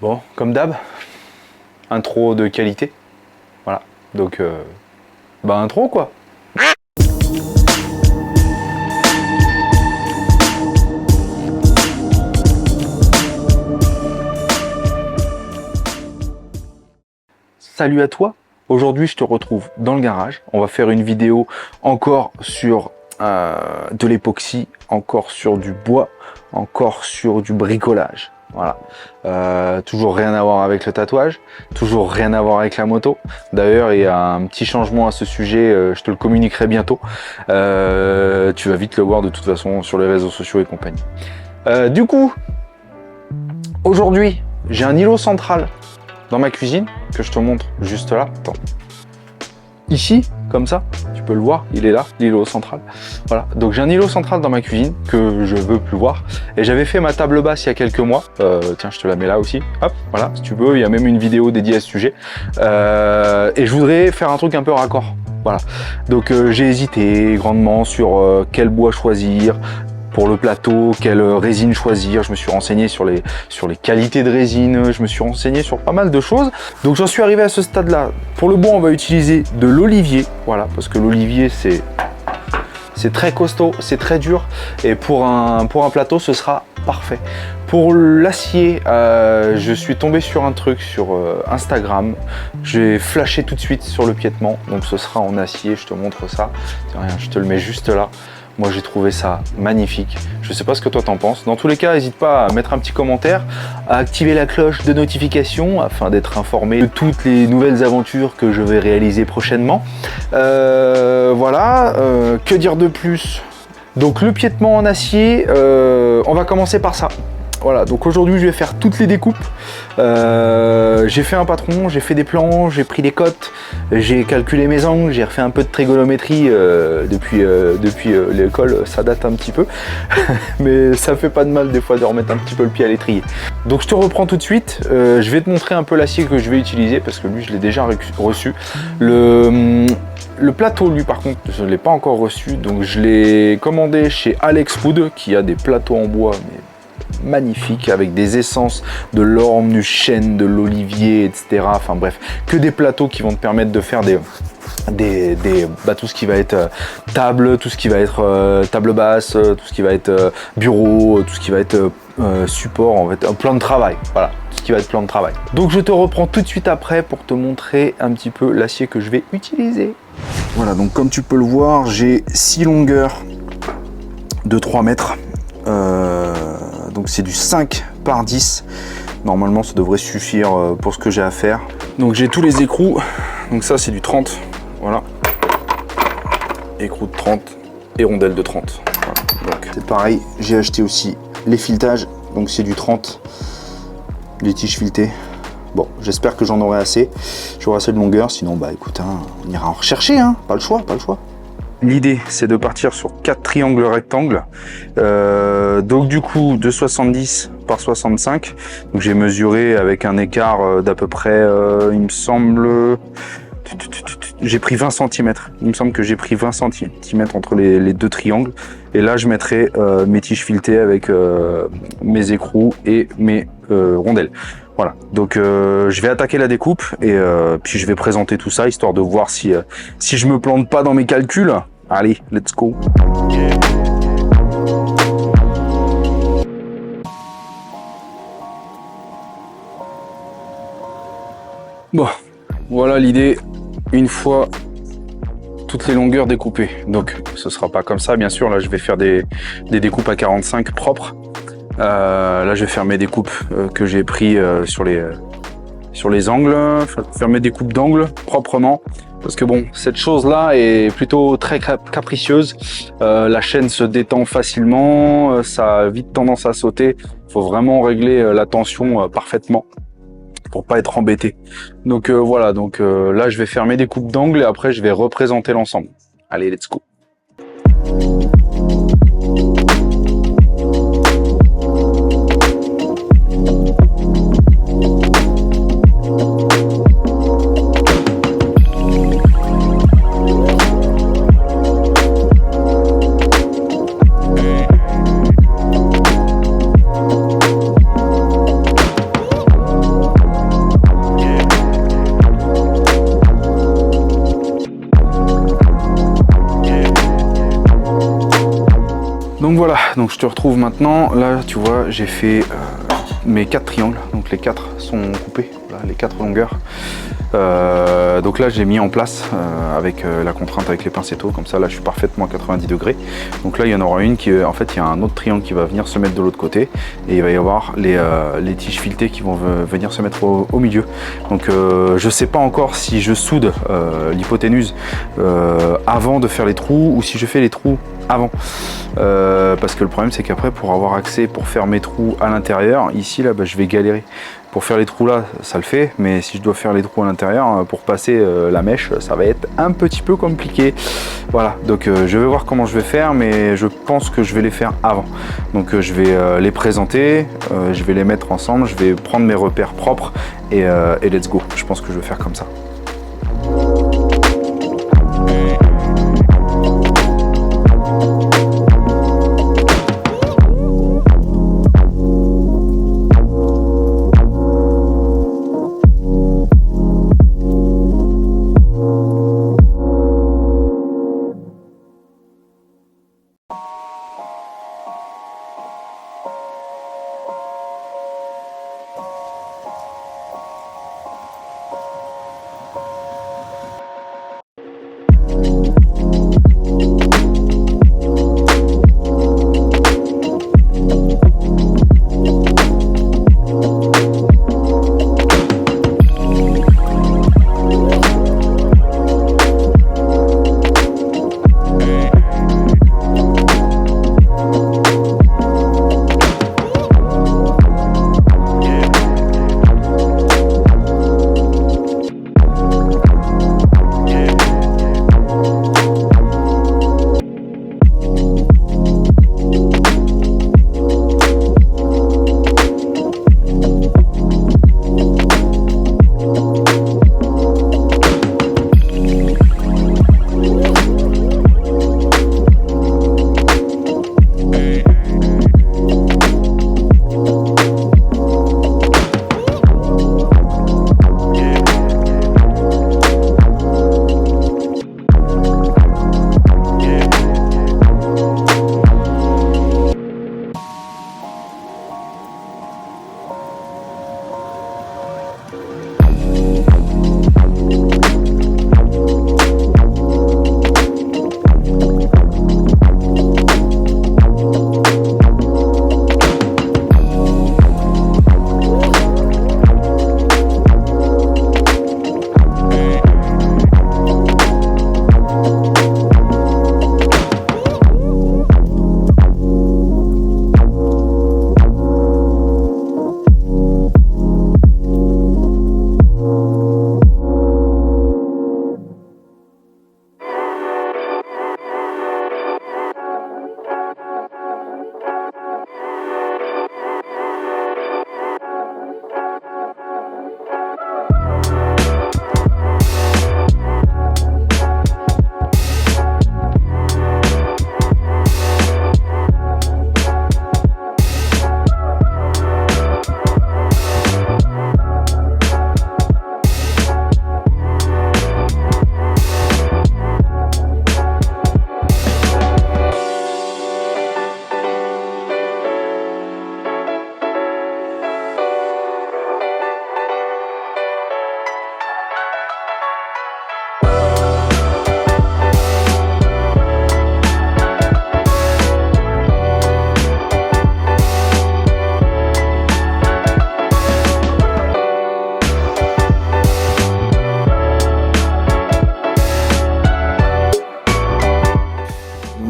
Bon, comme d'hab, intro de qualité. Voilà, donc intro quoi. Salut à toi, aujourd'hui je te retrouve dans le garage. On va faire une vidéo encore sur de l'époxy, encore sur du bois, encore sur du bricolage. Voilà, toujours rien à voir avec le tatouage, toujours rien à voir avec la moto. D'ailleurs, il y a un petit changement à ce sujet, je te le communiquerai bientôt. Tu vas vite le voir de toute façon sur les réseaux sociaux et compagnie. Du coup, aujourd'hui, j'ai un îlot central dans ma cuisine que je te montre juste là. Attends. Ici, comme ça, tu peux le voir, il est là, l'îlot central. Voilà, donc j'ai un îlot central dans ma cuisine que je veux plus voir. Et j'avais fait ma table basse il y a quelques mois. Tiens, je te la mets là aussi. Hop, voilà, si tu veux, il y a même une vidéo dédiée à ce sujet. Et je voudrais faire un truc un peu raccord. Voilà, donc j'ai hésité grandement sur quel bois choisir pour le plateau, quelle résine choisir. Je me suis renseigné sur les qualités de résine, je me suis renseigné sur pas mal de choses. Donc j'en suis arrivé à ce stade-là. Pour le bois, on va utiliser de l'olivier, voilà, parce que l'olivier c'est très costaud, c'est très dur, et pour un plateau, ce sera parfait. Pour l'acier, je suis tombé sur un truc sur Instagram. J'ai flashé tout de suite sur le piétement, donc ce sera en acier. Je te montre ça. Tiens, je te le mets juste là. Moi j'ai trouvé ça magnifique. Je sais pas ce que toi t'en penses. Dans tous les cas, n'hésite pas à mettre un petit commentaire, à activer la cloche de notification afin d'être informé de toutes les nouvelles aventures que je vais réaliser prochainement. Voilà, que dire de plus? Donc le piétement en acier, on va commencer par ça. Voilà, donc aujourd'hui je vais faire toutes les découpes. J'ai fait un patron, j'ai fait des plans, j'ai pris des cotes, j'ai calculé mes angles, j'ai refait un peu de trigonométrie depuis l'école, ça date un petit peu. Mais ça fait pas de mal des fois de remettre un petit peu le pied à l'étrier. Donc je te reprends tout de suite, je vais te montrer un peu l'acier que je vais utiliser parce que lui je l'ai déjà reçu. Le plateau, lui, par contre, je ne l'ai pas encore reçu, donc je l'ai commandé chez Alex Wood, qui a des plateaux en bois, mais magnifiques, avec des essences de l'orme, du chêne, de l'olivier, etc. Enfin bref, que des plateaux qui vont te permettre de faire tout ce qui va être table, tout ce qui va être table basse, tout ce qui va être bureau, tout ce qui va être support, en fait, un plan de travail. Voilà, tout ce qui va être plan de travail. Donc je te reprends tout de suite après pour te montrer un petit peu l'acier que je vais utiliser. Voilà, donc comme tu peux le voir, j'ai 6 longueurs de 3 mètres. Donc c'est du 5 par 10. Normalement ça devrait suffire pour ce que j'ai à faire. Donc j'ai tous les écrous. Donc ça c'est du 30. Voilà. Écrou de 30 et rondelle de 30. Voilà. Donc c'est pareil, j'ai acheté aussi les filetages. Donc c'est du 30. Les tiges filetées. Bon, j'espère que j'en aurai assez. J'aurai assez de longueur, sinon bah écoute, hein, on ira en rechercher, hein. Pas le choix, pas le choix. L'idée, c'est de partir sur 4 triangles rectangles. Donc du coup, de 70 par 65. Donc j'ai mesuré avec un écart d'à peu près, il me semble... J'ai pris 20 cm. Il me semble que j'ai pris 20 cm entre les deux triangles. Et là, je mettrai mes tiges filetées avec mes écrous et mes rondelles. Voilà, donc je vais attaquer la découpe et puis je vais présenter tout ça, histoire de voir si je me plante pas dans mes calculs. Allez, let's go. Bon, voilà l'idée, une fois toutes les longueurs découpées. Donc ce sera pas comme ça, bien sûr, là je vais faire des découpes à 45 propres. Là je vais faire mes découpes que j'ai pris sur les angles, faire mes découpes d'angles proprement, parce que bon, cette chose là est plutôt très capricieuse. La chaîne se détend facilement, ça a vite tendance à sauter. Il faut vraiment régler la tension parfaitement pour pas être embêté. Donc voilà, donc là je vais faire mes découpes d'angles et après je vais représenter l'ensemble. Allez, let's go. donc je te retrouve maintenant. Là, tu vois, j'ai fait mes 4 triangles. Donc les 4 sont coupés, là, les 4 longueurs. Donc là, j'ai mis en place avec la contrainte avec les pincettos. Comme ça, là, je suis parfaitement à 90 degrés. Donc là, il y en aura une qui, en fait, il y a un autre triangle qui va venir se mettre de l'autre côté. Et il va y avoir les tiges filetées qui vont venir se mettre au milieu. Donc je sais pas encore si je soude l'hypoténuse avant de faire les trous ou si je fais les trous avant, parce que le problème c'est qu'après, pour avoir accès, pour faire mes trous à l'intérieur, ici là, je vais galérer. Pour faire les trous là, ça le fait, mais si je dois faire les trous à l'intérieur, pour passer la mèche, ça va être un petit peu compliqué. Voilà, donc je vais voir comment je vais faire, mais je pense que je vais les faire avant. Donc je vais les présenter, je vais les mettre ensemble, je vais prendre mes repères propres et let's go. Je pense que je vais faire comme ça.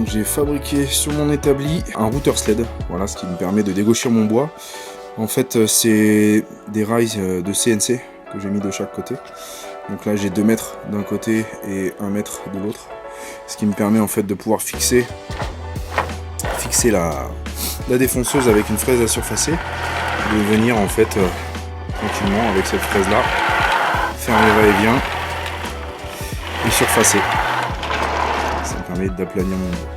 J'ai fabriqué sur mon établi un router sled, voilà, ce qui me permet de dégauchir mon bois. En fait, c'est des rails de CNC que j'ai mis de chaque côté. Donc là, j'ai 2 mètres d'un côté et 1 mètre de l'autre, ce qui me permet en fait de pouvoir fixer la défonceuse avec une fraise à surfacer, de venir en fait tranquillement avec cette fraise là faire mes va-et-vient et surfacer. Ça me permet d'aplanir mon bois.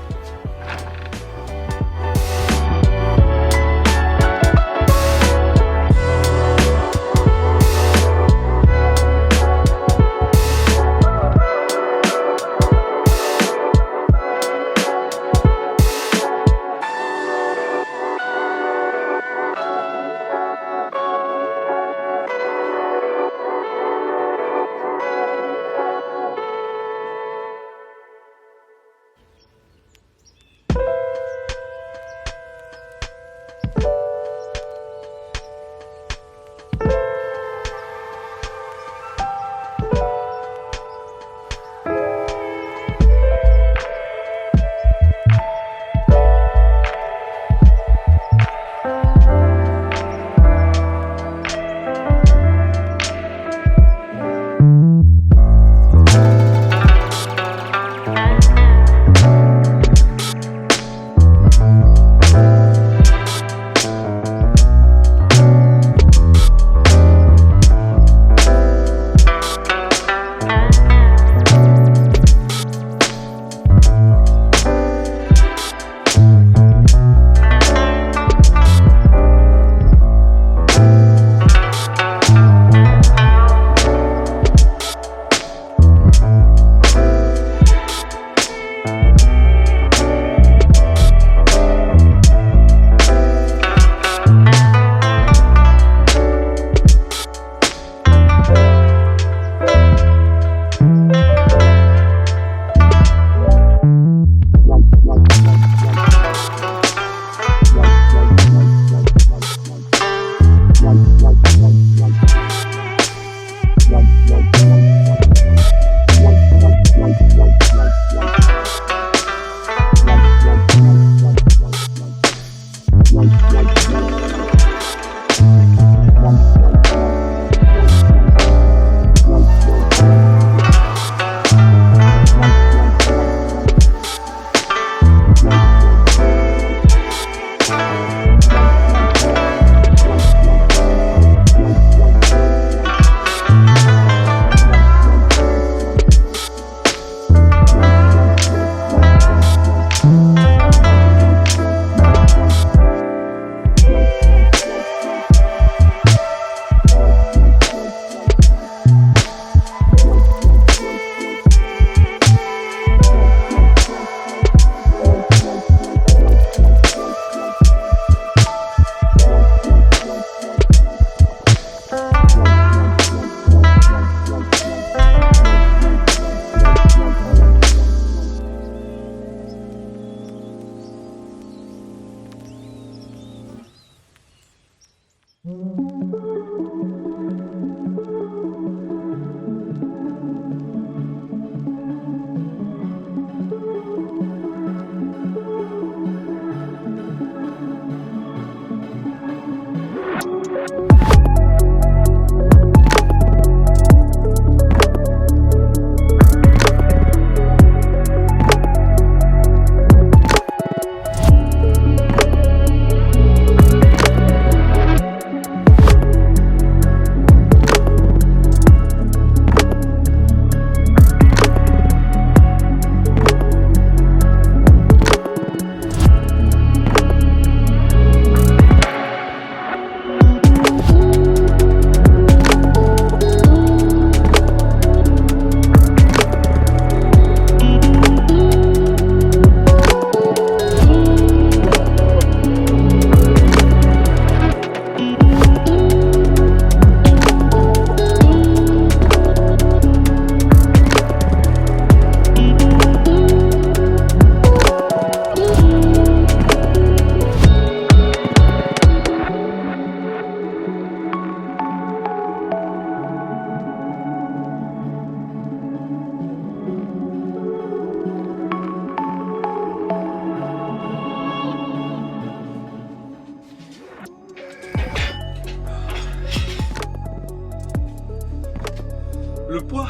Le poids.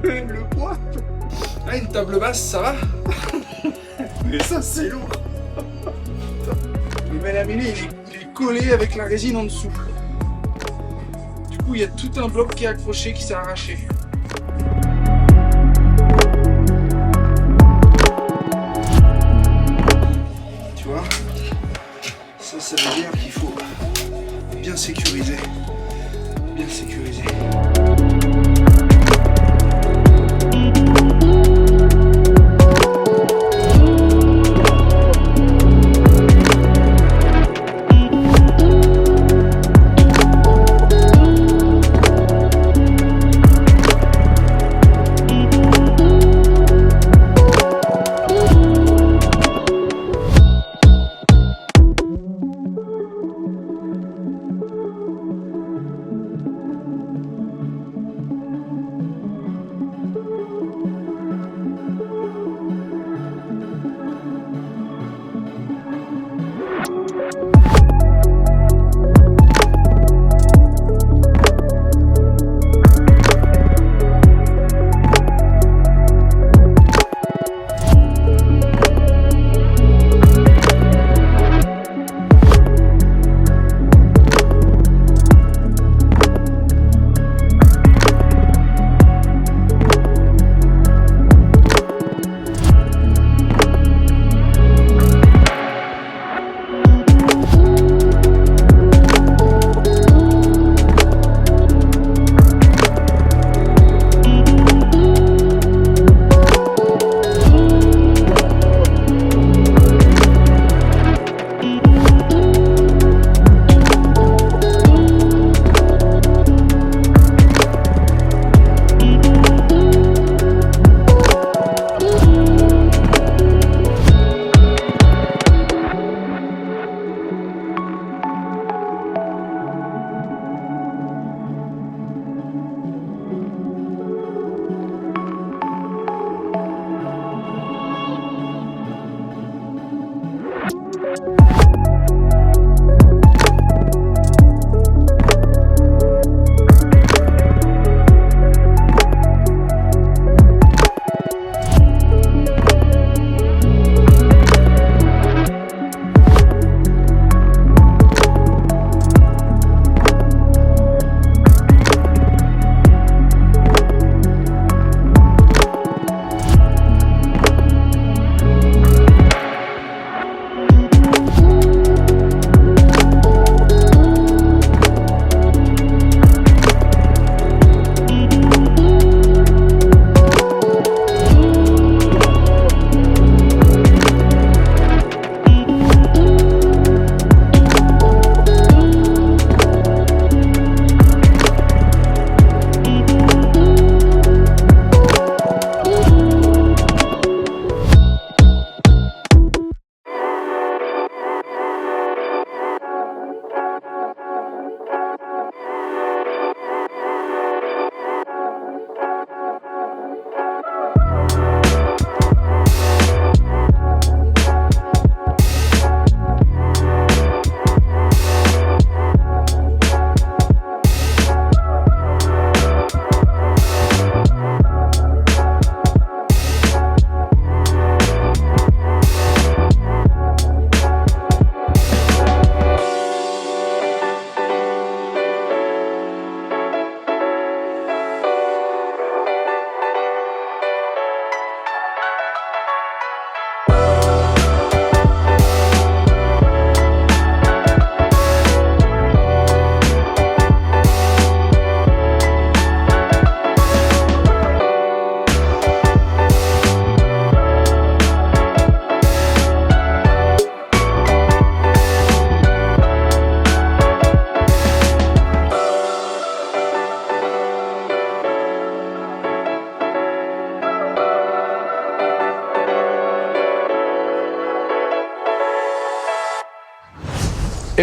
Le poids. Ah, une table basse, ça va. Mais ça, c'est lourd. Le mélamine, il est collé avec la résine en dessous. Du coup, il y a tout un bloc qui est accroché, qui s'est arraché. Tu vois, ça veut dire qu'il faut bien sécuriser. Bien sécuriser.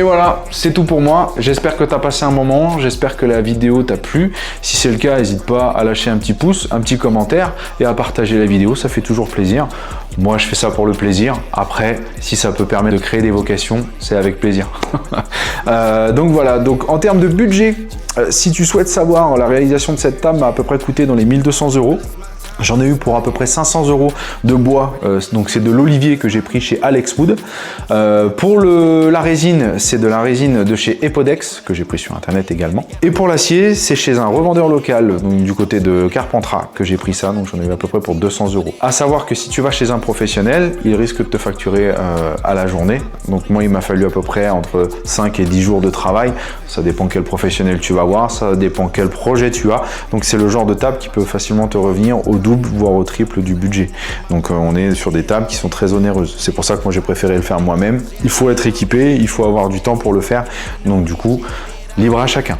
Et voilà, c'est tout pour moi. J'espère que tu as passé un moment, j'espère que la vidéo t'a plu. Si c'est le cas, n'hésite pas à lâcher un petit pouce, un petit commentaire et à partager la vidéo, ça fait toujours plaisir. Moi, je fais ça pour le plaisir. Après, si ça peut permettre de créer des vocations, c'est avec plaisir. Donc voilà, donc en termes de budget, si tu souhaites savoir, la réalisation de cette table m'a à peu près coûté dans les 1200 €. J'en ai eu pour à peu près 500 € de bois, donc c'est de l'olivier que j'ai pris chez Alex Wood. Pour la résine, c'est de la résine de chez Epodex, que j'ai pris sur internet également. Et pour l'acier, c'est chez un revendeur local, donc du côté de Carpentras, que j'ai pris ça, donc j'en ai eu à peu près pour 200 €. À savoir que si tu vas chez un professionnel, il risque de te facturer à la journée. Donc moi, il m'a fallu à peu près entre 5 et 10 jours de travail. Ça dépend quel professionnel tu vas voir, ça dépend quel projet tu as. Donc c'est le genre de table qui peut facilement te revenir au double, voire au triple du budget. Donc on est sur des tables qui sont très onéreuses. C'est pour ça que moi j'ai préféré le faire moi-même. Il faut être équipé, il faut avoir du temps pour le faire. Donc du coup, libre à chacun.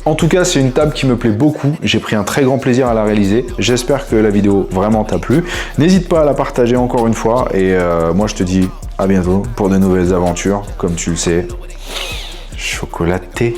En tout cas, c'est une table qui me plaît beaucoup. J'ai pris un très grand plaisir à la réaliser. J'espère que la vidéo vraiment t'a plu. N'hésite pas à la partager encore une fois. Et moi, je te dis à bientôt pour de nouvelles aventures. Comme tu le sais, chocolaté.